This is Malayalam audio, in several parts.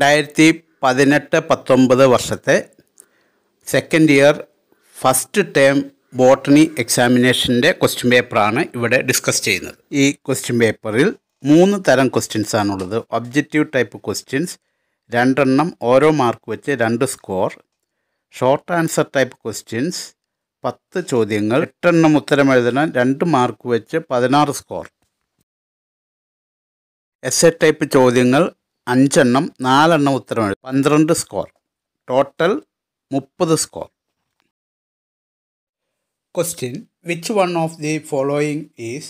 2018-19 വർഷത്തെ second year first term botany എക്സാമിനേഷൻ്റെ ക്വസ്റ്റ്യൻ പേപ്പറാണ് ഇവിടെ ഡിസ്കസ് ചെയ്യുന്നത്. ഈ ക്വസ്റ്റ്യൻ പേപ്പറിൽ 3 തരം ക്വസ്റ്റ്യൻസ് ആണുള്ളത്. ഒബ്ജക്റ്റീവ് ടൈപ്പ് ക്വസ്റ്റ്യൻസ് 2 എണ്ണം ഓരോ മാർക്ക് വെച്ച് 2 score, short answer type questions 10 ചോദ്യങ്ങൾ 8 എണ്ണം ഉത്തരം എഴുതണം 2 മാർക്ക് വെച്ച് 16 സ്കോർ, എസ്എ ടൈപ്പ് ചോദ്യങ്ങൾ 5 എണ്ണം 4 എണ്ണം ഉത്തരം എഴുതും 12 score, total 30 score. Question: which one of the following is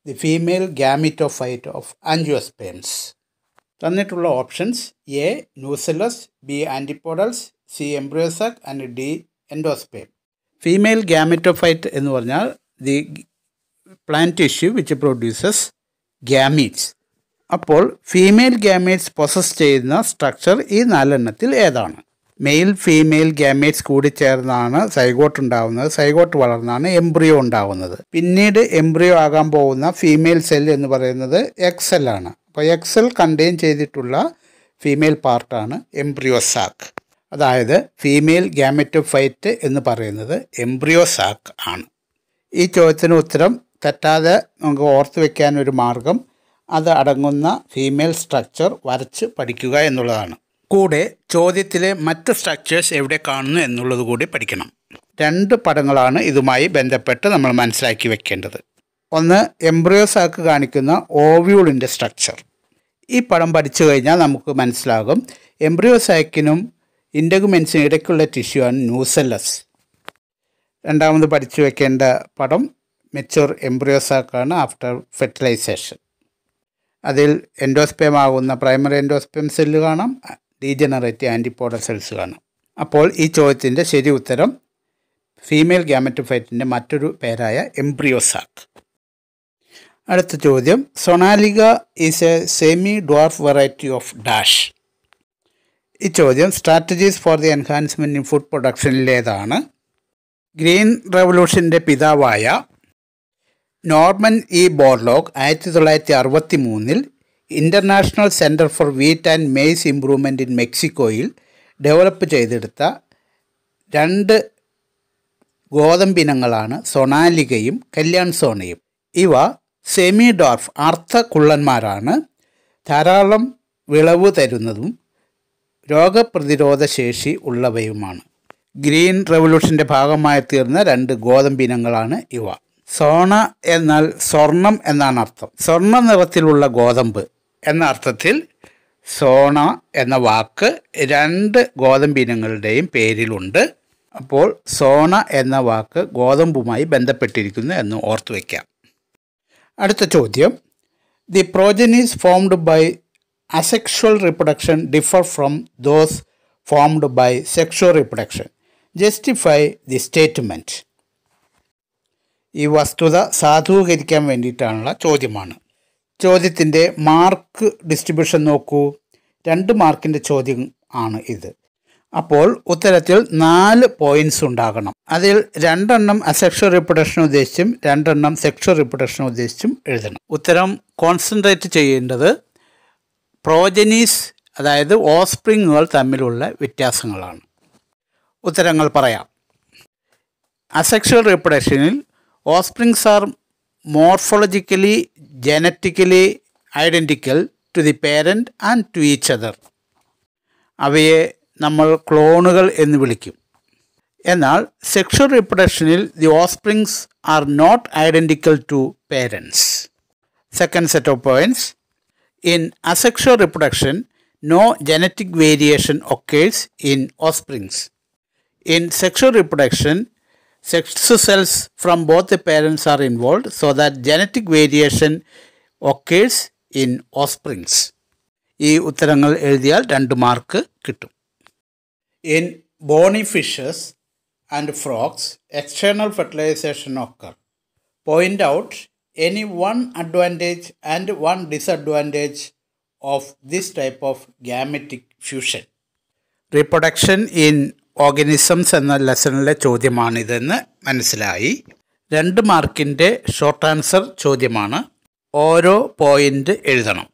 the female gametophyte of angiosperms? തന്നിട്ടുള്ള options: A nucellus, B antipodals, C embryo sac and D endosperm. Female gametophyte എന്ന് പറഞ്ഞാൽ the plant tissue which produces gametes. അപ്പോൾ ഫീമെയിൽ ഗാമീറ്റ്സ് പൊസസ് ചെയ്യുന്ന സ്ട്രക്ചർ ഈ 4 എണ്ണത്തിൽ ഏതാണ്? മെയിൽ ഫീമെയിൽ ഗാമീറ്റ്സ് കൂടിച്ചേർന്നാണ് സൈഗോട്ട് ഉണ്ടാകുന്നത്. സൈഗോട്ട് വളർന്നാണ് എംബ്രിയോ ഉണ്ടാകുന്നത്. പിന്നീട് എംബ്രിയോ ആകാൻ പോകുന്ന ഫീമെയിൽ സെൽ എന്ന് പറയുന്നത് എഗ് സെല്ലാണ്. അപ്പോൾ എഗ് സെൽ കണ്ടെയ്ൻ ചെയ്തിട്ടുള്ള ഫീമെയിൽ പാർട്ടാണ് എംബ്രിയോസാക്. അതായത് ഫീമെയിൽ ഗാമെറ്റോഫൈറ്റ് എന്ന് പറയുന്നത് എംബ്രിയോസാക് ആണ്. ഈ ചോദ്യത്തിന് ഉത്തരം തെറ്റാതെ നമുക്ക് ഓർത്ത് വയ്ക്കാനൊരു മാർഗം അത് അടങ്ങുന്ന ഫീമെയിൽ സ്ട്രക്ചർ വരച്ച് പഠിക്കുക എന്നുള്ളതാണ്. കൂടെ ചോദ്യത്തിലെ മറ്റ് സ്ട്രക്ചേഴ്സ് എവിടെ കാണുന്നു എന്നുള്ളത് കൂടി പഠിക്കണം. 2 പടങ്ങളാണ് ഇതുമായി ബന്ധപ്പെട്ട് നമ്മൾ മനസ്സിലാക്കി വെക്കേണ്ടത്. ഒന്ന് എംബ്രിയോസാക്ക് കാണിക്കുന്ന ഓവ്യൂളിൻ്റെ സ്ട്രക്ചർ. ഈ പടം പഠിച്ചു കഴിഞ്ഞാൽ നമുക്ക് മനസ്സിലാകും എംബ്രിയോസാക്കിനും ഇൻഡഗുമെൻസിനും ഇടയ്ക്കുള്ള ടിഷ്യൂ ആണ് ന്യൂസെല്ലസ്. രണ്ടാമത് പഠിച്ചു വെക്കേണ്ട പടം മെച്യൂർ എംബ്രിയോസാക്കാണ് ആഫ്റ്റർ ഫെർട്ടിലൈസേഷൻ. അതിൽ എൻഡോസ്പേം ആകുന്ന പ്രൈമറി എൻഡോസ്പേം സെല്ല് കാണാം, ഡീജനറേറ്റ് ആൻറ്റിപ്പോഡൽ സെൽസ് കാണാം. അപ്പോൾ ഈ ചോദ്യത്തിൻ്റെ ശരി ഉത്തരം ഫീമെയിൽ ഗാമെറ്റോഫൈറ്റിൻ്റെ മറ്റൊരു പേരായ എംബ്രിയോസാക്. അടുത്ത ചോദ്യം: Sonalika is a semi dwarf variety of dash. ഈ ചോദ്യം strategies for the enhancement in food പ്രൊഡക്ഷനിലേതാണ്. ഗ്രീൻ റെവല്യൂഷൻ്റെ പിതാവായ Norman E Borlaug 1963 International Centre for Wheat and Maize Improvement in മെക്സിക്കോയിൽ ഡെവലപ്പ് ചെയ്തെടുത്ത 2 ഗോതമ്പിനങ്ങളാണ് സൊണാലികയും കല്യാൺ സോണയും. ഇവ സെമി ഡോർഫ് അർദ്ധക്കുള്ളന്മാരാണ്. ധാരാളം വിളവ് തരുന്നതും രോഗപ്രതിരോധ ശേഷി ഉള്ളവയുമാണ്. ഗ്രീൻ റെവല്യൂഷൻ്റെ ഭാഗമായി തീർന്ന 2 ഗോതമ്പിനങ്ങളാണ് ഇവ. സോണ എന്നാൽ സ്വർണം എന്നാണ് അർത്ഥം. സ്വർണ്ണ നിറത്തിലുള്ള ഗോതമ്പ് എന്ന അർത്ഥത്തിൽ സോണ എന്ന വാക്ക് 2 ഗോതമ്പിനങ്ങളുടെയും പേരിലുണ്ട്. അപ്പോൾ സോണ എന്ന വാക്ക് ഗോതമ്പുമായി ബന്ധപ്പെട്ടിരിക്കുന്നു എന്ന് ഓർത്തു വയ്ക്കാം. അടുത്ത ചോദ്യം: the progenies formed by asexual reproduction differ from those formed by sexual reproduction. Justify the statement. ഈ വസ്തുത സാധൂകരിക്കാൻ വേണ്ടിയിട്ടാണുള്ള ചോദ്യമാണ്. ചോദ്യത്തിൻ്റെ മാർക്ക് ഡിസ്ട്രിബ്യൂഷൻ നോക്കൂ. 2 മാർക്കിൻ്റെ ചോദ്യം ആണ് ഇത്. അപ്പോൾ ഉത്തരത്തിൽ 4 പോയിൻറ്റ്സ് ഉണ്ടാകണം. അതിൽ 2 എണ്ണം അസെക്ഷുവൽ റിപ്രൊഡക്ഷൻ ഉദ്ദേശിച്ചും 2 എണ്ണം സെക്ഷുവൽ റിപ്രൊഡക്ഷൻ ഉദ്ദേശിച്ചും എഴുതണം. ഉത്തരം കോൺസെൻട്രേറ്റ് ചെയ്യേണ്ടത് പ്രോജനീസ് അതായത് ഓസ്പ്രിങ്ങുകൾ തമ്മിലുള്ള വ്യത്യാസങ്ങളാണ്. ഉത്തരങ്ങൾ പറയാം. അസെക്ഷുവൽ റിപ്രൊഡക്ഷനിൽ offsprings are morphologically genetically identical to the parent and to each other. അവയെ നമ്മൾ ക്ലോണുകൾ എന്ന് വിളിക്കും. എന്നാൽ സെക്ഷുവൽ റിപ്രൊഡക്ഷനിൽ the offsprings are not identical to parents. Second set of points: in asexual reproduction no genetic variation occurs in offsprings. In sexual reproduction, sex cells from both the parents are involved so that genetic variation occurs in offsprings. ഈ ഉത്തരങ്ങൾ എഴുതിയാൽ 2 മാർക്ക് കിട്ടും. In bony fishes and frogs, external fertilization occur. Point out any one advantage and one disadvantage of this type of gametic fusion. Reproduction in organisms എന്ന ലെസണിലെ ചോദ്യമാണിതെന്ന് മനസ്സിലായി. 2 മാർക്കിൻ്റെ ഷോർട്ട് ആൻസർ ചോദ്യമാണ്. ഓരോ പോയിൻ്റ് എഴുതണം.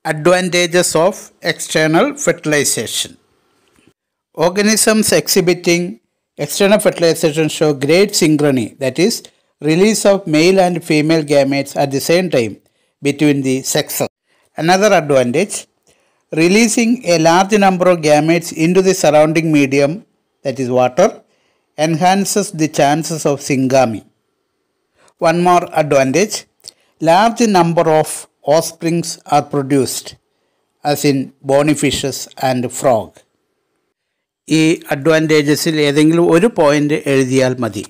Advantages of external fertilization. Organisms exhibiting external fertilization show great synchrony, that is, release of male and female gametes at the same time between the sexes. Another advantage, releasing a large number of gametes into the surrounding medium, that is water, enhances the chances of syngamy. One more advantage, large number of offsprings are produced, as in bony fishes and frog. ഈ അഡ്വാൻറ്റേജസിൽ ഏതെങ്കിലും ഒരു പോയിൻ്റ് എഴുതിയാൽ മതി.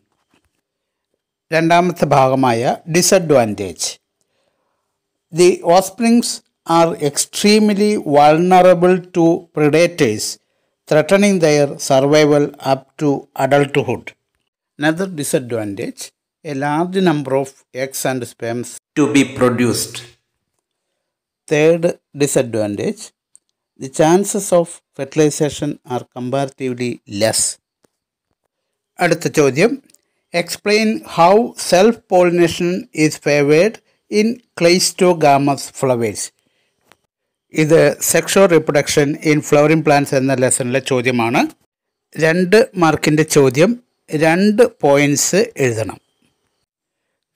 രണ്ടാമത്തെ ഭാഗമായ disadvantage. The offsprings are extremely vulnerable to predators, threatening their survival up to adulthood. Another disadvantage, a large number of eggs and sperms to be produced. Third disadvantage, the chances of fertilization are comparatively less. അടുത്ത ചോദ്യം, explain how self-pollination is favored in cleistogamous flowers. ഇത് sexual reproduction in flowering plants എന്ന ലെസണിലെ ചോദ്യമാണ്. 2 മാർക്കിൻ്റെ ചോദ്യം, 2 പോയിൻറ്റ്സ് എഴുതണം.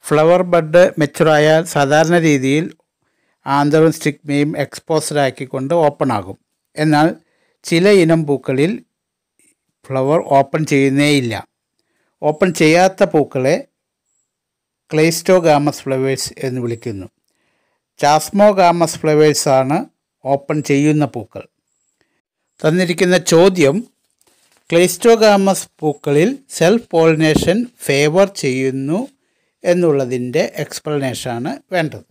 ഫ്ലവർ ബഡ് മെച്ചുറായാൽ സാധാരണ രീതിയിൽ ആന്തറും സ്റ്റിഗ്മയും എക്സ്പോസ്ഡ് ആക്കിക്കൊണ്ട് ഓപ്പൺ ആകും. എന്നാൽ ചില ഇനം പൂക്കളിൽ ഫ്ലവർ ഓപ്പൺ ചെയ്യുന്നേയില്ല. ഓപ്പൺ ചെയ്യാത്ത പൂക്കളെ ക്ലൈസ്റ്റോഗാമസ് ഫ്ലവേഴ്സ് എന്ന് വിളിക്കുന്നു. ചാസ്മോഗാമസ് ഫ്ലവേഴ്സാണ് ഓപ്പൺ ചെയ്യുന്ന പൂക്കൾ. തന്നിരിക്കുന്ന ചോദ്യം, ക്ലൈസ്റ്റോഗാമസ് പൂക്കളിൽ സെൽഫ് പോളിനേഷൻ ഫേവർ ചെയ്യുന്നു എന്നുള്ളതിൻ്റെ എക്സ്പ്ലനേഷനാണ് വേണ്ടത്.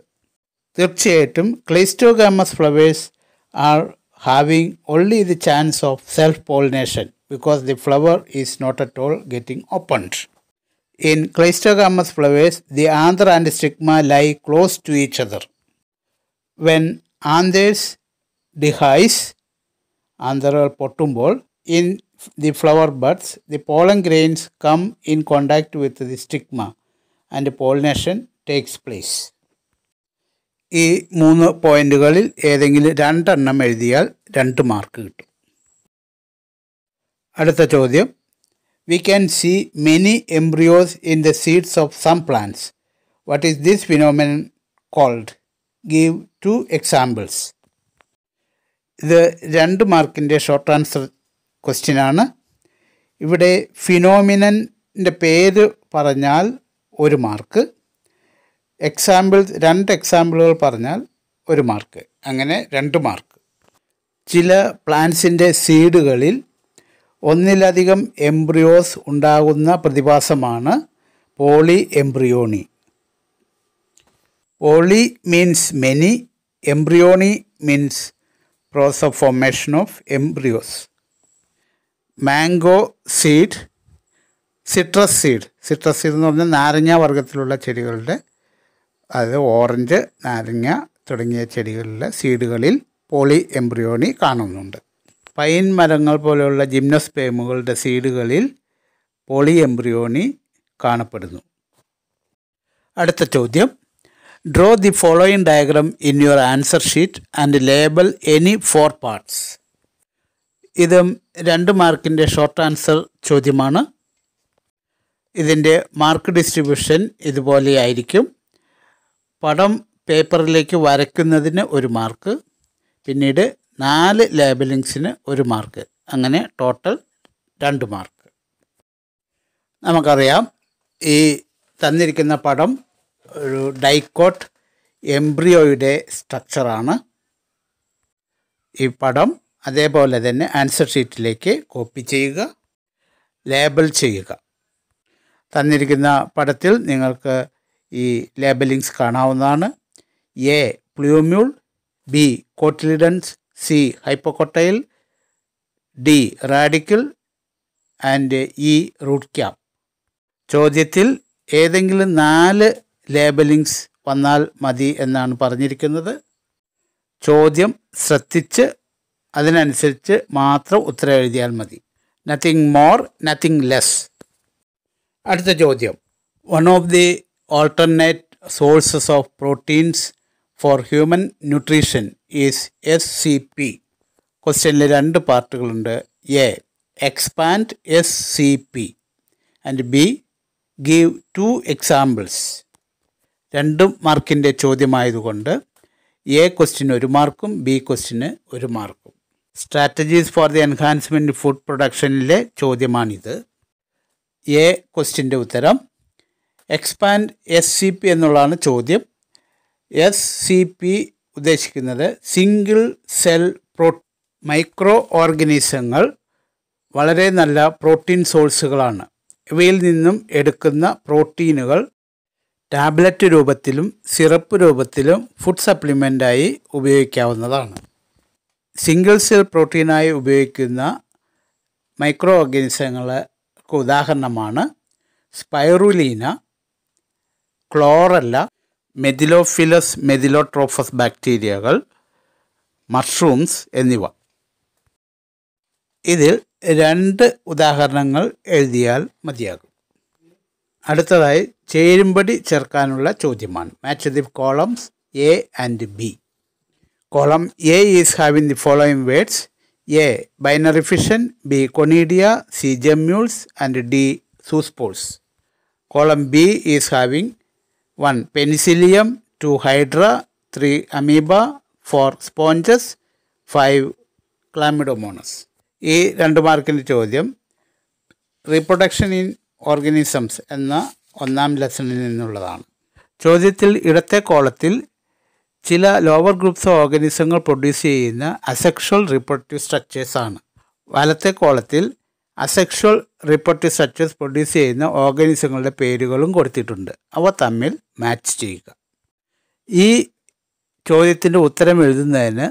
തീർച്ചയായിട്ടും cleistogamous flowers are having only the chance of self pollination because the flower is not at all getting opened. In cleistogamous flowers, the anther and stigma lie close to each other. When anthers dhse, anther pottumbol, in the flower buds, the pollen grains come in contact with the stigma and pollination takes place. ഈ 3 പോയിന്റുകളിൽ ഏതെങ്കിലും 2 എണ്ണം എഴുതിയാൽ 2 മാർക്ക് കിട്ടും. അടുത്ത ചോദ്യം, we can see many embryos in the seeds of some plants. What is this phenomenon called? Give 2 examples. ഇത് 2 മാർക്കിൻ്റെ ഷോർട്ട് ആൻസർ ക്വസ്റ്റ്യൻ ആണ്. ഇവിടെ ഫിനോമിനൻ്റെ പേര് പറഞ്ഞാൽ 1 മാർക്ക്, 2 എക്സാമ്പിളുകൾ പറഞ്ഞാൽ 1 മാർക്ക്, അങ്ങനെ 2 മാർക്ക്. ചില പ്ലാന്റ്സിൻ്റെ സീഡുകളിൽ ഒന്നിലധികം എംബ്രിയോസ് ഉണ്ടാകുന്ന പ്രതിഭാസമാണ് poly embryony. Poly means many, embryony means process of formation of embryos. Mango seed, citrus seed എന്ന് പറഞ്ഞാൽ നാരങ്ങ വർഗ്ഗത്തിലുള്ള ചെടികളുടെ, അത് ഓറഞ്ച്, നാരങ്ങ തുടങ്ങിയ ചെടികളിലെ സീഡുകളിൽ പോളി എംബ്രിയോണി കാണുന്നുണ്ട്. പൈൻ മരങ്ങൾ പോലെയുള്ള ജിംനോസ്പേമുകളുടെ സീഡുകളിൽ പോളി എംബ്രിയോണി കാണപ്പെടുന്നു. അടുത്ത ചോദ്യം, draw the following diagram in your answer sheet and label any 4 parts. ഇതും 2 മാർക്കിൻ്റെ ഷോർട്ട് ആൻസർ ചോദ്യമാണ്. ഇതിൻ്റെ മാർക്ക് ഡിസ്ട്രിബ്യൂഷൻ ഇതുപോലെയായിരിക്കും. പടം പേപ്പറിലേക്ക് വരയ്ക്കുന്നതിന് 1 മാർക്ക്, പിന്നീട് 4 ലേബലിങ്സിന് 1 മാർക്ക്, അങ്ങനെ ടോട്ടൽ 2 മാർക്ക്. നമുക്കറിയാം, ഈ തന്നിരിക്കുന്ന പടം ഒരു ഡൈക്കോട്ട് എംബ്രിയോയുടെ സ്ട്രക്ചറാണ്. ഈ പടം അതേപോലെ തന്നെ ആൻസർ ഷീറ്റിലേക്ക് കോപ്പി ചെയ്യുക, ലേബൽ ചെയ്യുക. തന്നിരിക്കുന്ന പടത്തിൽ നിങ്ങൾക്ക് ഈ ലേബലിങ്സ് കാണാവുന്നതാണ്. A plumule, B cotyledons, C hypocotyl, D radicle and E root cap. ചോദ്യത്തിൽ ഏതെങ്കിലും 4 ലേബലിങ്സ് വന്നാൽ മതി എന്നാണ് പറഞ്ഞിരിക്കുന്നത്. ചോദ്യം ശ്രദ്ധിച്ച് അതിനനുസരിച്ച് മാത്രം ഉത്തരം എഴുതിയാൽ മതി. Nothing more, nothing less. അടുത്ത ചോദ്യം, one of the alternate sources of proteins for human nutrition is SCP. ക്വസ്റ്റ്യനിൽ രണ്ട് പാർട്ടുകളുണ്ട്. A, expand SCP and B, give 2 examples. 2 മാർക്കിൻ്റെ ചോദ്യമായതുകൊണ്ട് എ ക്വസ്റ്റ്യന് 1 മാർക്കും ബി ക്വസ്റ്റ്യന് 1 മാർക്കും. Strategies for the enhancement food പ്രൊഡക്ഷനിലെ ചോദ്യമാണിത്. എ ക്വസ്റ്റ്യൻ്റെ ഉത്തരം എക്സ്പാൻഡ് SCP എന്നുള്ളതാണ് ചോദ്യം. SCP ഉദ്ദേശിക്കുന്നത് സിംഗിൾ സെൽ മൈക്രോ ഓർഗനിസങ്ങൾ വളരെ നല്ല പ്രോട്ടീൻ സോഴ്സുകളാണ്. ഇവയിൽ നിന്നും എടുക്കുന്ന പ്രോട്ടീനുകൾ ടാബ്ലറ്റ് രൂപത്തിലും സിറപ്പ് രൂപത്തിലും ഫുഡ് സപ്ലിമെൻ്റായി ഉപയോഗിക്കാവുന്നതാണ്. സിംഗിൾ സെൽ പ്രോട്ടീനായി ഉപയോഗിക്കുന്ന മൈക്രോ ഓർഗനിസങ്ങൾക്ക് ഉദാഹരണമാണ് സ്പൈറുലീന, ക്ലോറല്ല, മെഥിലോഫിലസ് മെഥിലോട്രോഫസ് ബാക്ടീരിയകൾ, മഷ്റൂംസ് എന്നിവ. ഇതിൽ 2 ഉദാഹരണങ്ങൾ എഴുതിയാൽ മതിയാകും. അടുത്തതായി ചേരുംപടി ചേർക്കാനുള്ള ചോദ്യമാണ്. Match the columns A and B. Column A is having the following words: A, binary fission, B, conidia, C, gemmules, and D, zoospores. Column B is having 1, penicillium, 2, hydra, 3, amoeba, 4, sponges, 5, chlamydomonas. ഈ 2 മാർക്കിൻ്റെ ചോദ്യം റീപ്രൊഡക്ഷൻ ഇൻ ഓർഗനിസംസ് എന്ന 1ാം ലെസണിൽ നിന്നുള്ളതാണ്. ചോദ്യത്തിൽ ഇടത്തെ കോളത്തിൽ ചില ലോവർ ഗ്രൂപ്പ്സ് ഓർഗനിസങ്ങൾ പ്രൊഡ്യൂസ് ചെയ്യുന്ന അസെക്ഷൽ റീപ്രൊഡക്റ്റീവ് സ്ട്രക്ചേഴ്സാണ്. വലത്തെ കോളത്തിൽ അസെക്ഷൽ റീപ്രൊഡക്റ്റീവ് സ്ട്രക്ചേഴ്സ് പ്രൊഡ്യൂസ് ചെയ്യുന്ന ഓർഗനിസങ്ങളുടെ പേരുകളും കൊടുത്തിട്ടുണ്ട്. അവ തമ്മിൽ മാച്ച് ചെയ്യുക. ഈ ചോദ്യത്തിൻ്റെ ഉത്തരം എഴുതുന്നതിന്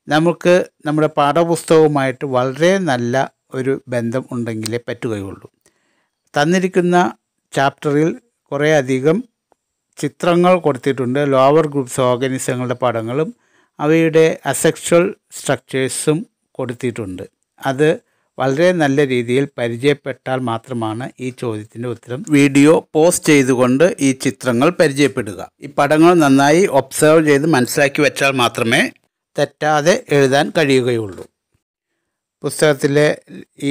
നമുക്ക് നമ്മുടെ പാഠപുസ്തകവുമായിട്ട് വളരെ നല്ല ഒരു ബന്ധം ഉണ്ടെങ്കിലേ പറ്റുകയുള്ളൂ. തന്നിരിക്കുന്ന ചാപ്റ്ററിൽ കുറേയധികം ചിത്രങ്ങൾ കൊടുത്തിട്ടുണ്ട്. ലോവർ ഗ്രൂപ്പ്സ് ഓർഗനിസങ്ങളുടെ പടങ്ങളും അവയുടെ അസെക്ഷൽ സ്ട്രക്ചേഴ്സും കൊടുത്തിട്ടുണ്ട്. അത് വളരെ നല്ല രീതിയിൽ പരിചയപ്പെട്ടാൽ മാത്രമാണ് ഈ ചോദ്യത്തിൻ്റെ ഉത്തരം. വീഡിയോ പോസ്റ്റ് ചെയ്തുകൊണ്ട് ഈ ചിത്രങ്ങൾ പരിചയപ്പെടുക. ഈ പടങ്ങൾ നന്നായി ഒബ്സർവ് ചെയ്ത് മനസ്സിലാക്കി വെച്ചാൽ മാത്രമേ തെറ്റാതെ എഴുതാൻ കഴിയുകയുള്ളൂ. പുസ്തകത്തിലെ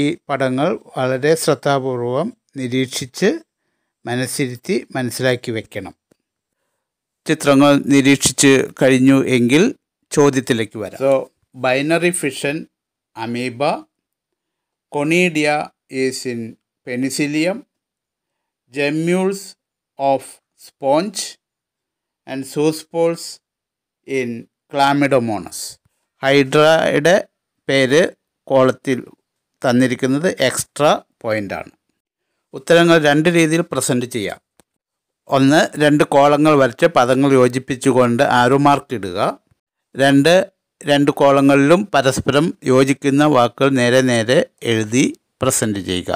ഈ പടങ്ങൾ വളരെ ശ്രദ്ധാപൂർവം നിരീക്ഷിച്ച് മനസ്സിരുത്തി മനസ്സിലാക്കി വയ്ക്കണം. ചിത്രങ്ങൾ നിരീക്ഷിച്ച് കഴിഞ്ഞു എങ്കിൽ ചോദ്യത്തിലേക്ക് വരാം. So binary fission amoeba, conidia is in Penicillium, gemmules of sponge and zoospores in Chlamydomonas. ഹൈഡ്രയുടെ പേര് കോളത്തിൽ തന്നിരിക്കുന്നത് എക്സ്ട്രാ പോയിൻ്റാണ്. ഉത്തരങ്ങൾ 2 രീതിയിൽ പ്രസൻറ്റ് ചെയ്യാം. 1, 2 കോളങ്ങൾ വരച്ച് പദങ്ങൾ യോജിപ്പിച്ചുകൊണ്ട് ആരോ മാർക്ക് ഇടുക. 2 കോളങ്ങളിലും പരസ്പരം യോജിക്കുന്ന വാക്കുകൾ നേരെ നേരെ എഴുതി പ്രസൻറ്റ് ചെയ്യുക.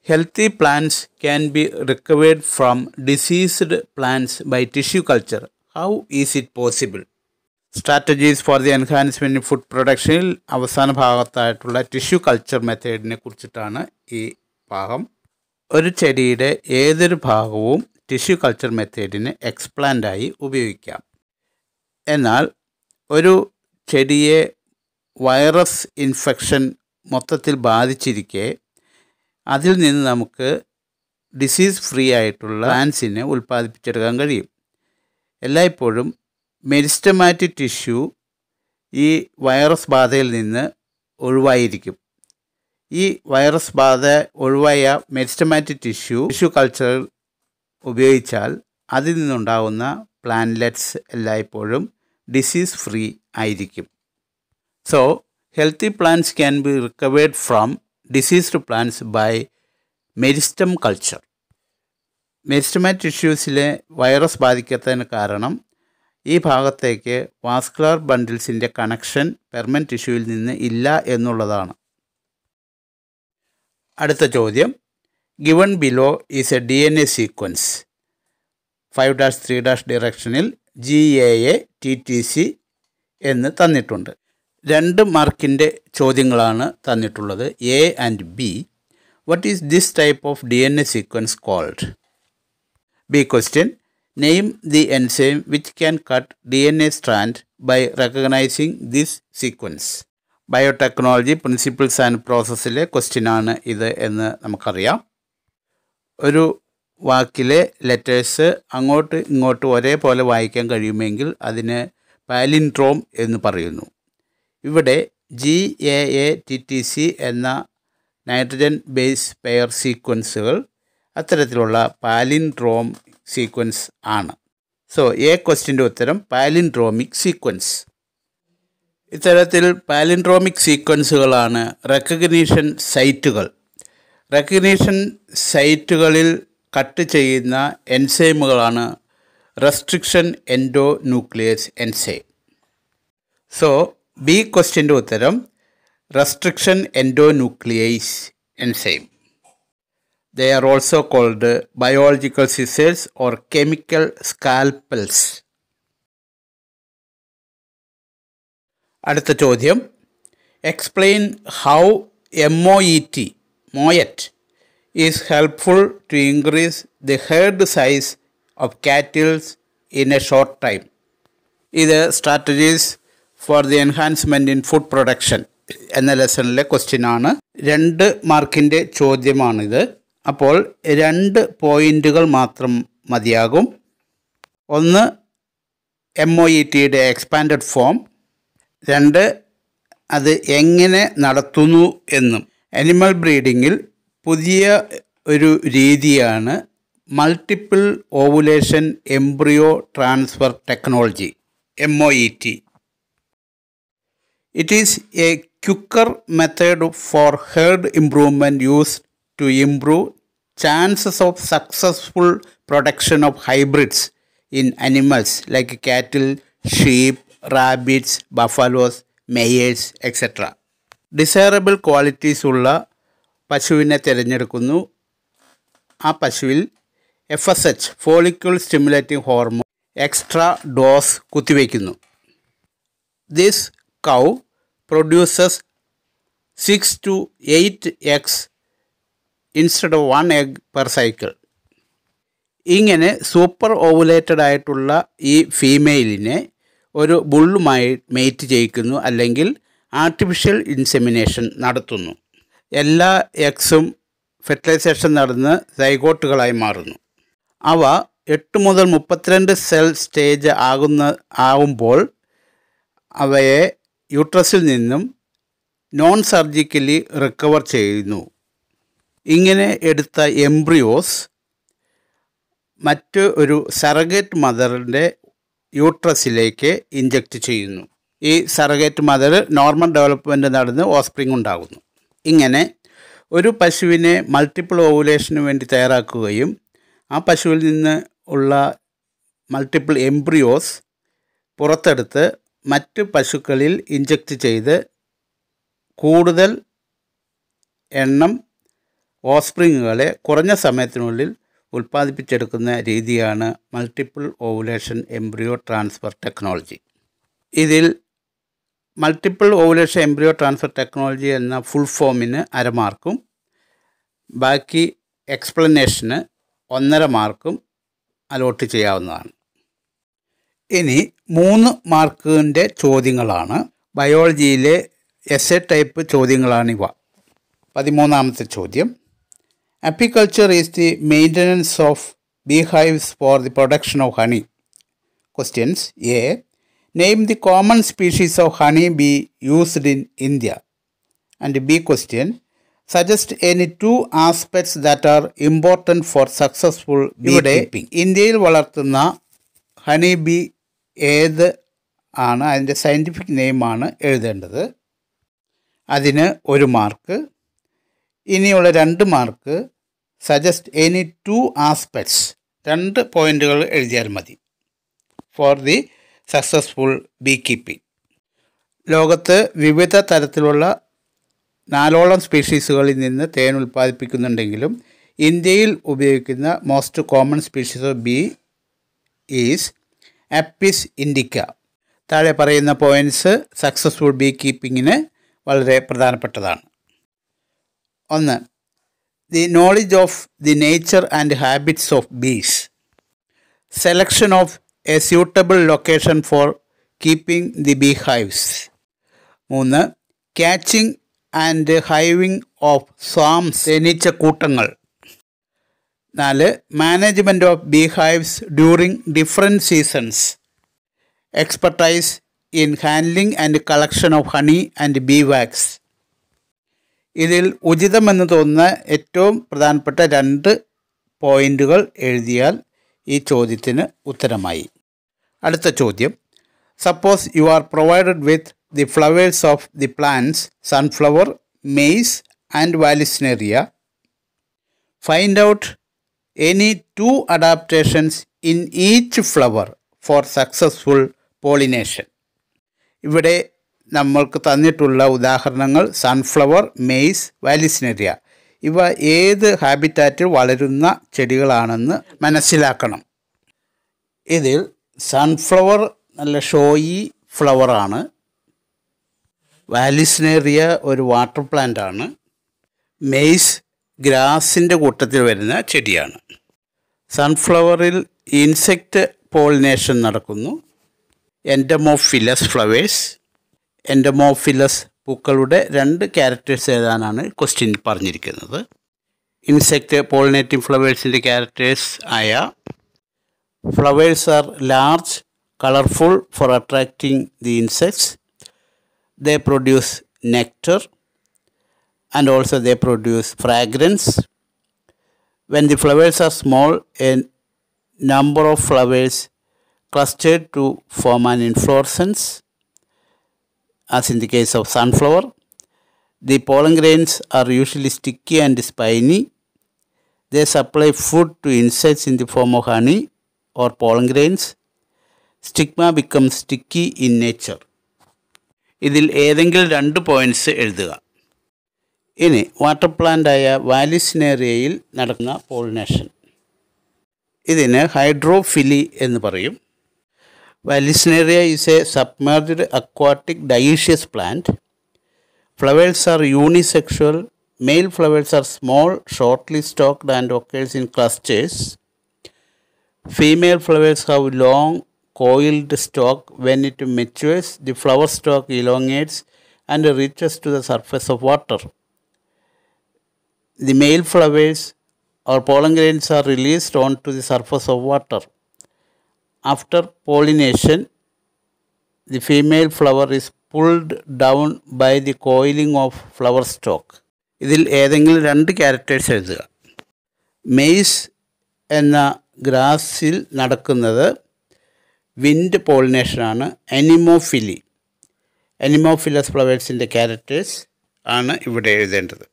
Healthy plants can be recovered from diseased plants by tissue culture. How is it possible? Strategies for the enhancement food പ്രൊഡക്ഷനിൽ അവസാന ഭാഗത്തായിട്ടുള്ള ടിഷ്യൂ കൾച്ചർ മെത്തേഡിനെ കുറിച്ചിട്ടാണ് ഈ ഭാഗം. ഒരു ചെടിയുടെ ഏതൊരു ഭാഗവും ടിഷ്യൂ കൾച്ചർ മെത്തേഡിന് എക്സ്പ്ലാൻ്റായി ഉപയോഗിക്കാം. എന്നാൽ ഒരു ചെടിയെ വൈറസ് ഇൻഫെക്ഷൻ മൊത്തത്തിൽ ബാധിച്ചിരിക്കെ അതിൽ നിന്ന് നമുക്ക് ഡിസീസ് ഫ്രീ ആയിട്ടുള്ള പ്ലാന്റ്സിനെ ഉൽപ്പാദിപ്പിച്ചെടുക്കാൻ കഴിയും. എല്ലായ്പ്പോഴും മെരിസ്റ്റമാറ്റിക് ടിഷ്യൂ ഈ വൈറസ് ബാധയിൽ നിന്ന് ഒഴിവായിരിക്കും. ഈ വൈറസ് ബാധ ഒഴിവായ മെരിസ്റ്റമാറ്റിക് ടിഷ്യൂ കൾച്ചർ ഉപയോഗിച്ചാൽ അതിൽ നിന്നുണ്ടാകുന്ന പ്ലാന്റ്ലെറ്റ്സ് എല്ലായ്പ്പോഴും ഡിസീസ് ഫ്രീ ആയിരിക്കും. So healthy plants can be recovered from diseased plants by meristem culture. Meristematic ടിഷ്യൂസിലെ വൈറസ് ബാധിക്കാത്തതിന് കാരണം ഈ ഭാഗത്തേക്ക് വാസ്കുലർ ബണ്ടിൽസിൻ്റെ കണക്ഷൻ പെർമനൻറ്റ് ടിഷ്യൂവിൽ നിന്ന് ഇല്ല എന്നുള്ളതാണ്. അടുത്ത ചോദ്യം, given below is a DNA sequence 5-3- ഡിറക്ഷനിൽ GAA TTC എന്ന് തന്നിട്ടുണ്ട്. 2 മാർക്കിൻ്റെ ചോദ്യങ്ങളാണ് തന്നിട്ടുള്ളത്. A and B. What is this type of DNA sequence called? B question, Name the enzyme which can cut DNA strand by recognizing this sequence. Biotechnology principles and പ്രോസസ്സിലെ ക്വസ്റ്റ്യനാണ് ഇത് എന്ന് നമുക്കറിയാം. ഒരു വാക്കിലെ ലെറ്റേഴ്സ് അങ്ങോട്ട് ഇങ്ങോട്ട് ഒരേപോലെ വായിക്കാൻ കഴിയുമെങ്കിൽ അതിന് പാലിൻഡ്രോം എന്ന് പറയുന്നു. ഇവിടെ GAATTC എന്ന നൈട്രജൻ ബേസ് പെയർ സീക്വൻസുകൾ അത്തരത്തിലുള്ള പാലിൻഡ്രോം സീക്വൻസ് ആണ്. സോ എ ക്വസ്റ്റ്യൻ്റെ ഉത്തരം പാലിൻഡ്രോമിക് സീക്വൻസ്. ഇത്തരത്തിൽ പാലിൻഡ്രോമിക് സീക്വൻസുകളാണ് റെക്കഗ്നീഷൻ സൈറ്റുകൾ. റെക്കഗ്നീഷൻ സൈറ്റുകളിൽ കട്ട് ചെയ്യുന്ന എൻസൈമുകളാണ് restriction endonuclease enzyme. So B ക്വസ്റ്റ്യൻ്റെ ഉത്തരം restriction endonuclease enzyme. They are also called biological scissors or chemical scalpels. അടുത്ത ചോദ്യം, explain how MOET is helpful to increase the herd size of cattle in a short time. ഇത് strategies for the enhancement in food production എന്ന ലെസണിലെ ക്വസ്റ്റ്യനാണ്. 2 മാർക്കിൻ്റെ ചോദ്യമാണിത്. അപ്പോൾ 2 പോയിൻറ്റുകൾ മാത്രം മതിയാകും. ഒന്ന് MOETയുടെ എക്സ്പാൻഡഡ് ഫോം, 2 അത് എങ്ങനെ നടത്തുന്നു എന്നും. അനിമൽ ബ്രീഡിങ്ങിൽ പുതിയ ഒരു രീതിയാണ് multiple ovulation embryo transfer technology MOET. It is a quicker method for herd improvement used to improve chances of successful production of hybrids in animals like cattle, sheep, rabbits, buffaloes, mares, etc. Desirable qualities ഉള്ള പശുവിനെ തിരഞ്ഞെടുക്കുന്നു. ആ പശുവിൽ FSH follicle stimulating hormone extra dose കുത്തിവയ്ക്കുന്നു. This cow produces 6 to 8 eggs instead of 1 egg per cycle. ഇങ്ങനെ സൂപ്പർ ഓവുലേറ്റഡ് ആയിട്ടുള്ള ഈ ഫീമെയിലിനെ ഒരു ബുള്ളുമായി മേറ്റ് ചെയ്യിക്കുന്നു, അല്ലെങ്കിൽ ആർട്ടിഫിഷ്യൽ ഇൻസെമിനേഷൻ നടത്തുന്നു. എല്ലാ എഗ്സും ഫെർട്ടിലൈസേഷൻ നടന്ന് സൈഗോട്ടുകളായി മാറുന്നു. അവ 8 മുതൽ 32 സെൽ സ്റ്റേജ് ആകുമ്പോൾ അവയെ യൂട്രസിൽ നിന്നും നോൺ സർജിക്കലി റിക്കവർ ചെയ്യുന്നു. ഇങ്ങനെ എടുത്ത എംബ്രിയോസ് മറ്റ് ഒരു സറഗേറ്റ് മദറിൻ്റെ യൂട്രസിലേക്ക് ഇഞ്ചക്റ്റ് ചെയ്യുന്നു. ഈ സറഗേറ്റ് മദർ നോർമൽ ഡെവലപ്മെൻറ്റ് നടന്ന് ഓസ്പ്രിങ് ഉണ്ടാകുന്നു. ഇങ്ങനെ ഒരു പശുവിനെ മൾട്ടിപ്പിൾ ഓവുലേഷന് വേണ്ടി തയ്യാറാക്കുകയും ആ പശുവിൽ നിന്ന് ഉള്ള മൾട്ടിപ്പിൾ എംബ്രിയോസ് പുറത്തെടുത്ത് മറ്റ് പശുക്കളിൽ ഇഞ്ചക്റ്റ് ചെയ്ത് കൂടുതൽ എണ്ണം ഓസ്പ്രിങ്ങുകളെ കുറഞ്ഞ സമയത്തിനുള്ളിൽ ഉൽപ്പാദിപ്പിച്ചെടുക്കുന്ന രീതിയാണ് multiple ovulation embryo transfer technology. ഇതിൽ multiple ovulation embryo transfer technology എന്ന ഫുൾ ഫോമിന് 1/2 മാർക്കും ബാക്കി എക്സ്പ്ലനേഷന് 1.5 മാർക്കും അലോട്ട് ചെയ്യാവുന്നതാണ്. ഇനി 3 മാർക്കിൻ്റെ ചോദ്യങ്ങളാണ്. ബയോളജിയിലെ എസ്സേ ടൈപ്പ് ചോദ്യങ്ങളാണിവ. 13ാമത്തെ ചോദ്യം, apiculture is the maintenance of beehives for the production of honey. Questions: A, name the common species of honey bee used in India. And B question, suggest any 2 aspects that are important for successful beekeeping. ഇന്ത്യയിൽ വളർത്തുന്ന ഹണി ബി ഏത് ആണ്, അതിൻ്റെ സയൻറ്റിഫിക് നെയിമാണ് എഴുതേണ്ടത്. അതിന് 1 മാർക്ക്. ഇനിയുള്ള 2 മാർക്ക് സജസ്റ്റ് എനി 2 ആസ്പെക്ട്സ്, 2 പോയിൻറ്റുകൾ എഴുതിയാൽ മതി for the successful B keeping. ലോകത്ത് വിവിധ തരത്തിലുള്ള 4ഓളം സ്പീഷീസുകളിൽ നിന്ന് തേൻ ഉൽപ്പാദിപ്പിക്കുന്നുണ്ടെങ്കിലും ഇന്ത്യയിൽ ഉപയോഗിക്കുന്ന most common species of bee is Apis indica. താഴെ പറയുന്ന പോയിൻറ്റ്സ് സക്സസ്ഫുൾ ബീ കീപ്പിങ്ങിന് വളരെ പ്രധാനപ്പെട്ടതാണ്. 1. The knowledge of the nature and habits of bees. Selection of a suitable location for keeping the beehives. 3. Catching and hiving of swarms തേനീച്ചക്കൂട്ടങ്ങൾ. 4. Management of beehives during different seasons. Expertise in handling and collection of honey and bee wax. ഇതിൽ ഉചിതമെന്ന് തോന്നുന്ന ഏറ്റവും പ്രധാനപ്പെട്ട 2 പോയിന്റുകൾ എഴുതിയാൽ ഈ ചോദ്യത്തിന് ഉത്തരമായി. അടുത്ത ചോദ്യം. Suppose you are provided with the flowers of the plants sunflower, maize and vallisneria. Find out any 2 adaptations in each flower for successful pollination. ഇവിടെ നമ്മൾക്ക് തന്നിട്ടുള്ള ഉദാഹരണങ്ങൾ സൺഫ്ലവർ, മെയ്സ്, വാലിസ്നെറിയ. ഇവ ഏത് ഹാബിറ്റാറ്റിൽ വളരുന്ന ചെടികളാണെന്ന് മനസ്സിലാക്കണം. ഇതിൽ സൺഫ്ലവർ നല്ല ഷോയി ഫ്ലവറാണ്. വാലിസ്നെറിയ ഒരു വാട്ടർ പ്ലാന്റ് ആണ്. മെയ്സ് ഗ്രാസിൻ്റെ കൂട്ടത്തിൽ വരുന്ന ചെടിയാണ്. സൺഫ്ലവറിൽ ഇൻസെക്റ്റ് പോളിനേഷൻ നടക്കുന്നു. എൻഡമോഫിലസ് ഫ്ലവേഴ്സ്. എൻഡമോഫിലസ് പൂക്കളുടെ 2 ക്യാരക്ടേഴ്സ് എഴുതാനാണ് ക്വസ്റ്റ്യൻ പറഞ്ഞിരിക്കുന്നത്. ഇൻസെക്റ്റ് പോളിനേറ്റിംഗ് ഫ്ലവേഴ്സിൻ്റെ ക്യാരക്ടേഴ്സ് ആയ flowers are large, colourful for attracting the insects. They produce nectar and also they produce fragrance. When the flowers are small, a number of flowers clustered to form an inflorescence, as in the case of sunflower. The pollen grains are usually sticky and spiny. They supply food to insects in the form of honey or pollen grains. Stigma becomes sticky in nature. ഇതിൽ ഏതെങ്കിലും 2 പോയിൻറ്റ്സ് എഴുതുക. ഇനി വാട്ടർ പ്ലാന്റായ വാലിസ്നെറിയയിൽ നടക്കുന്ന പോളിനേഷൻ. ഇതിന് ഹൈഡ്രോഫിലി എന്ന് പറയും. Vallisneria is a submerged aquatic dioecious plant. Flowers are unisexual. Male flowers are small, shortly stalked and occurs in clusters. Female flowers have long coiled stalk. When it matures, the flower stalk elongates and reaches to the surface of water. The male flowers or pollen grains are released onto the surface of water. After pollination, the female flower is pulled down by the coiling of flower stalk. ഇതിൽ ഏതെങ്കിലും 2 ക്യാരക്ടേഴ്സ് എഴുതുക. മെയ്സ് എന്ന ഗ്രാസിൽ നടക്കുന്നത് വിൻഡ് പോളിനേഷനാണ്. അനിമോഫിലി, അനിമോഫിലസ് ഫ്ലവേഴ്സിൻ്റെ ക്യാരക്ടേഴ്സ് ആണ് ഇവിടെ എഴുതേണ്ടത്.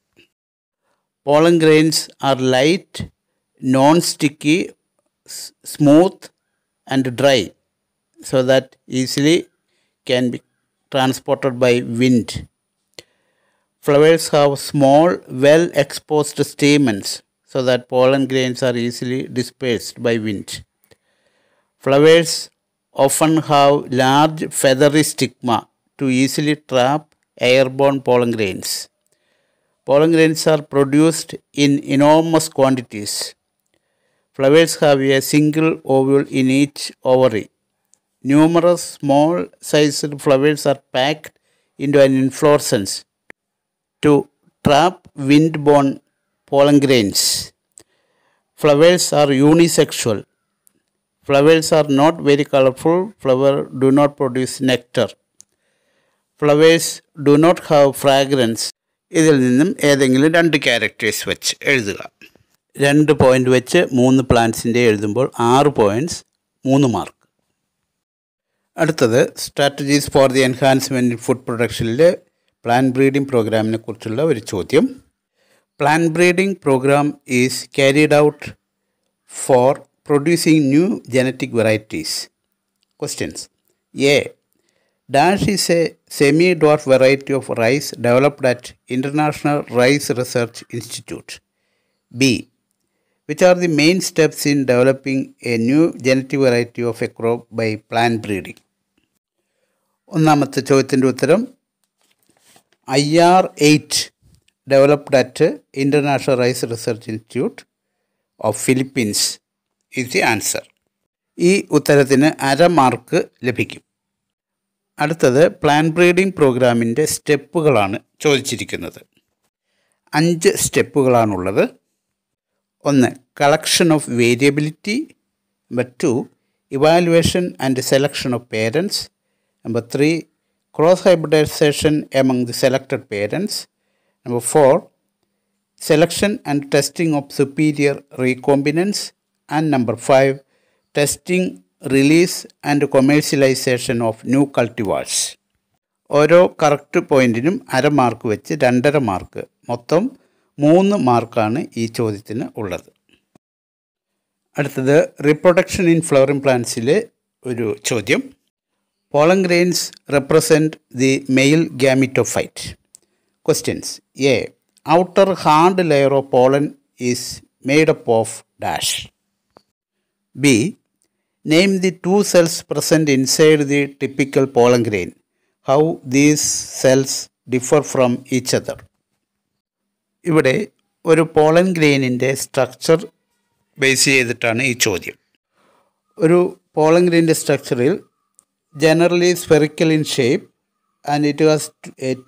Pollen grains R light, non sticky, smooth and dry so that easily can be transported by wind. Flowers have small, well exposed stamens so that pollen grains are easily dispersed by wind. Flowers often have large feathery stigma to easily trap airborne pollen grains. Pollen grains are produced in enormous quantities. Flowers have a single ovule in each ovary. Numerous small-sized flowers are packed into an inflorescence to trap wind-borne pollen grains. Flowers are unisexual. Flowers are not very colorful. Flowers do not produce nectar. Flowers do not have fragrance. ഇതിൽ നിന്നും ഏതെങ്കിലും 2 ക്യാരക്ടേഴ്സ് വെച്ച് എഴുതുക. 2 പോയിൻ്റ് വെച്ച് 3 പ്ലാന്റ്സിൻ്റെ എഴുതുമ്പോൾ 6 പോയിൻറ്റ്സ്, 3 മാർക്ക്. അടുത്തത് strategies for the enhancement in food പ്രൊഡക്ഷനിലെ പ്ലാന്റ് ബ്രീഡിംഗ് പ്രോഗ്രാമിനെ കുറിച്ചുള്ള ഒരു ചോദ്യം. Plant breeding programme is carried out for producing new genetic varieties. Questions. A. Dash is a semi-dwarf variety of rice developed at International Rice Research Institute. B. Which are the main steps in developing a new genetic variety of a crop by plant breeding? ഒന്നാമത്തെ ചോദ്യത്തിൻ്റെ ഉത്തരം IR8 developed at International Rice Research Institute of Philippines is the answer. ഈ ഉത്തരത്തിന് അര മാർക്ക് ലഭിക്കും. അടുത്തത് പ്ലാന്റ് ബ്രീഡിംഗ് പ്രോഗ്രാമിൻ്റെ സ്റ്റെപ്പുകളാണ് ചോദിച്ചിരിക്കുന്നത്. 5 സ്റ്റെപ്പുകളാണുള്ളത്. 1. Collection of variability. Number 2. Evaluation and selection of parents. Number 3. Cross hybridisation among the selected parents. Number 4. selection and testing of superior recombinants. And number 5. testing, release and commercialization of new cultivars. ഓരോ കറക്റ്റ് പോയിൻറ്റിനും അര മാർക്ക് വെച്ച് 2.5 മാർക്ക്, മൊത്തം 3 മാർക്കാണ് ഈ ചോദ്യത്തിന് ഉള്ളത്. അടുത്തത് റീപ്രൊഡക്ഷൻ ഇൻ ഫ്ലവറിംഗ് പ്ലാന്റ്സിലെ ഒരു ചോദ്യം. Pollen grains represent the male gametophyte. Questions. A. outer hard layer of pollen is made up of dash. B. name the 2 cells present inside the typical pollen grain. How these cells differ from each other. ഇവിടെ ഒരു പോളൻ ഗ്രെയിനിൻ്റെ സ്ട്രക്ചർ ബേസ് ചെയ്തിട്ടാണ് ഈ ചോദ്യം. ഒരു പോളൻ ഗ്രെയിനിൻ്റെ സ്ട്രക്ചറിൽ generally spherical in shape and it has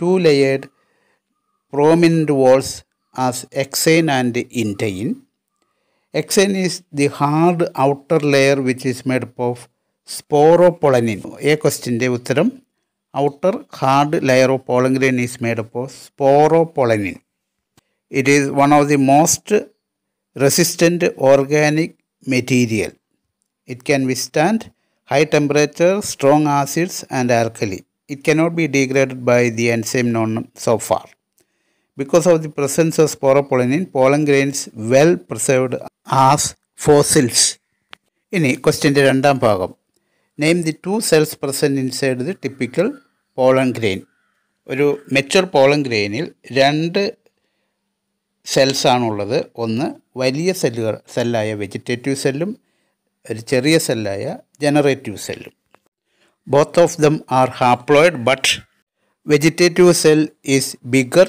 2 layered prominent walls as exine and intine. Exine is the hard outer layer which is made up of sporopollenin. A question de uttaram. Outer hard layer of pollen grain is made up of sporopollenin. It is one of the most resistant organic material. It can withstand high temperature, strong acids and alkali. It cannot be degraded by the enzyme known so far. Because of the presence of sporopollenin, pollen grains well preserved as fossils. ഇനി ക്വസ്റ്റ്യൻ്റെ 2ാം ഭാഗം. Name the 2 cells present inside the typical pollen grain. ഒരു മെച്ചുവർ പോളൻ ഗ്രെയിനിൽ 2 സെൽസ് ആണുള്ളത്. ഒന്ന് വലിയ സെല്ലായ വെജിറ്റേറ്റീവ് സെല്ലും ഒരു ചെറിയ സെല്ലായ ജനറേറ്റീവ് സെല്ലും. Both of them are haploid, but vegetative cell is bigger,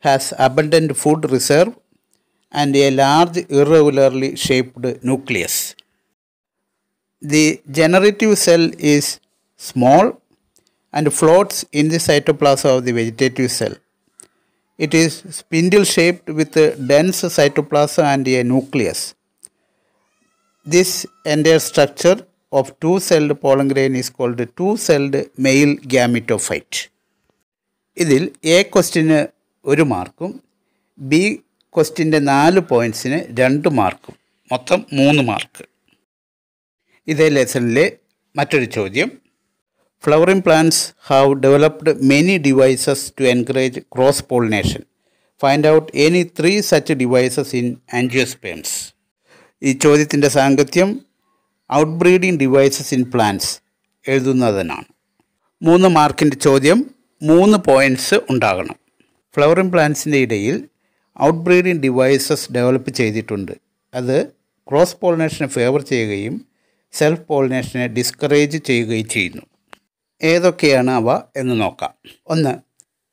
has abundant food reserve and a large irregularly shaped nucleus. The generative cell is small and floats in the cytoplasm of the vegetative cell. It is spindle shaped with a dense cytoplasm and a nucleus. This entire structure of 2-celled pollen grain is called 2-celled male gametophyte. ഇതിൽ എ ക്വസ്റ്റ്യന് 1 മാർക്കും ബി ക്വസ്റ്റ്യൻ്റെ 4 പോയിൻറ്റ്സിന് 2 മാർക്കും, മൊത്തം 3 മാർക്ക്. ഇതേ ലെസണിലെ മറ്റൊരു ചോദ്യം. Flowering plants have developed many devices to encourage cross pollination. Find out any 3 such devices in angiosperms. ഈ ചോദ്യത്തിൻ്റെ സാങ്കത്യം ഔട്ട്ബ്രീഡിംഗ് ഡിവൈസസ് ഇൻ പ്ലാന്റ്സ് എഴുതുന്നതിനാണ്. 3 മാർക്കിൻ്റെ ചോദ്യം, 3 പോയിൻറ്റ്സ് ഉണ്ടാകണം. ഫ്ലവറിംഗ് പ്ലാന്റ്സിൻ്റെ ഇടയിൽ ഔട്ട്ബ്രീഡിംഗ് ഡിവൈസസ് ഡെവലപ്പ് ചെയ്തിട്ടുണ്ട്. അത് ക്രോസ് പോളിനേഷനെ ഫേവർ ചെയ്യുകയും സെൽഫ് പോളിനേഷനെ ഡിസ്കറേജ് ചെയ്യുകയും ചെയ്യുന്നു. ഏതൊക്കെയാണ് അവ എന്ന് നോക്കാം. 1.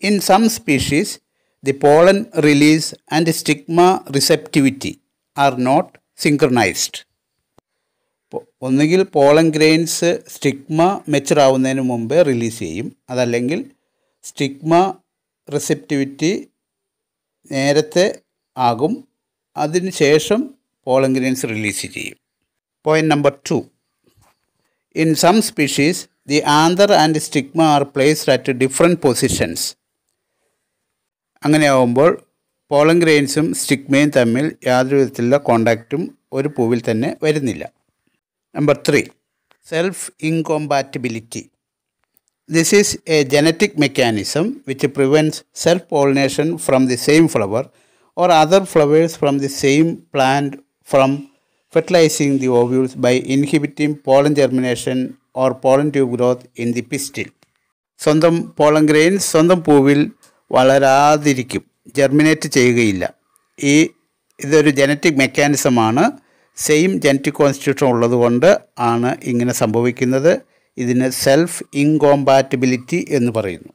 In some species the pollen release and stigma receptivity are not synchronised. ഒന്നുകിൽ പോളൻ ഗ്രെയിൻസ് സ്റ്റിഗ്മ മെച്ചുർ ആവുന്നതിന് മുമ്പേ റിലീസ് ചെയ്യും, അതല്ലെങ്കിൽ സ്റ്റിഗ്മ റിസെപ്റ്റിവിറ്റി നേരത്തെ ആകും, അതിന് ശേഷം പോളൻ ഗ്രെയിൻസ് റിലീസ് ചെയ്യും. Point number 2. In some species the anther and stigma are placed at different positions. അങ്ങനെയാവുമ്പോൾ പോളൻ ഗ്രെയിൻസും സ്റ്റിഗ്മയും തമ്മിൽ യാതൊരു വിധത്തിലുള്ള കോണ്ടാക്റ്റും ഒരു പൂവിൽ തന്നെ വരുന്നില്ല. Number 3. Self incompatibility. This is a genetic mechanism which prevents self-pollination from the same flower or other flowers from the same plant from fertilizing the ovules by inhibiting pollen germination or pollen tube growth in the pistil. സ്വന്തം പോളൻ ഗ്രെയിൻസ് സ്വന്തം പൂവിൽ വളരാതിരിക്കും, ജെർമിനേറ്റ് ചെയ്യുകയില്ല. ഇതൊരു ജനറ്റിക് മെക്കാനിസമാണ്. സെയിം ജനറ്റിക് കോൺസ്റ്റിറ്റ്യൂഷൻ ഉള്ളതുകൊണ്ട് ആണ് ഇങ്ങനെ സംഭവിക്കുന്നത്. ഇതിന് സെൽഫ് ഇൻകോമ്പാറ്റിബിലിറ്റി എന്ന് പറയുന്നു.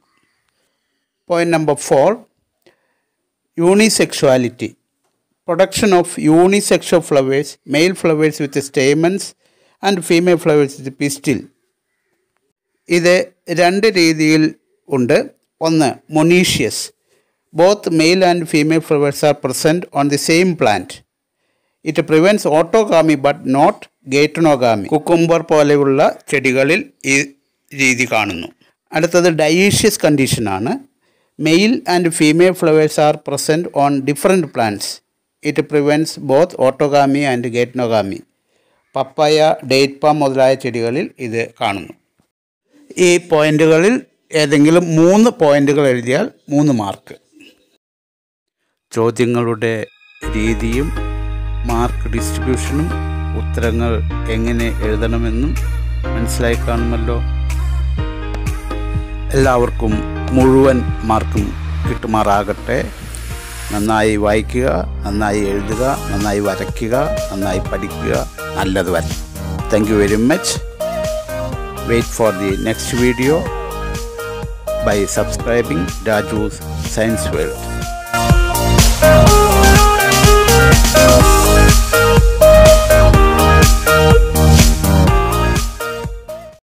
Point number 4. Unisexuality. Production of unisexual flowers, male flowers with stamens and female flowers is pistil. ഇത് രണ്ട് രീതിയിൽ ഉണ്ട്. ഒന്ന്, monoecious. Both male and female flowers are present on the same plant. It prevents autogamy but not geitonogamy. Cucumber പോലെയുള്ള ചെടികളിൽ ഈ രീതി കാണുന്നു. അടുത്തത് ഡയേഷ്യസ് കണ്ടീഷനാണ്. Male and female flowers are present on different plants. It prevents both autogamy and geitonogamy. Papaya, date palm മുതലായ ചെടികളിൽ ഇത് കാണുന്നു. ഈ പോയിന്റുകളിൽ ഏതെങ്കിലും 3 പോയിന്റുകൾ എഴുതിയാൽ 3 മാർക്ക്. ചോദ്യങ്ങളുടെ രീതിയും മാർക്ക് ഡിസ്ട്രിബ്യൂഷനും ഉത്തരങ്ങൾ എങ്ങനെ എഴുതണമെന്നും മനസ്സിലായി കാണുമല്ലോ. എല്ലാവർക്കും മുഴുവൻ മാർക്കും കിട്ടുമാറാകട്ടെ. നന്നായി വായിക്കുക, നന്നായി എഴുതുക, നന്നായി വരയ്ക്കുക, നന്നായി പഠിക്കുക. നല്ലത് വരെ. Thank you very much. Wait for the next video by subscribing Raju's Science World.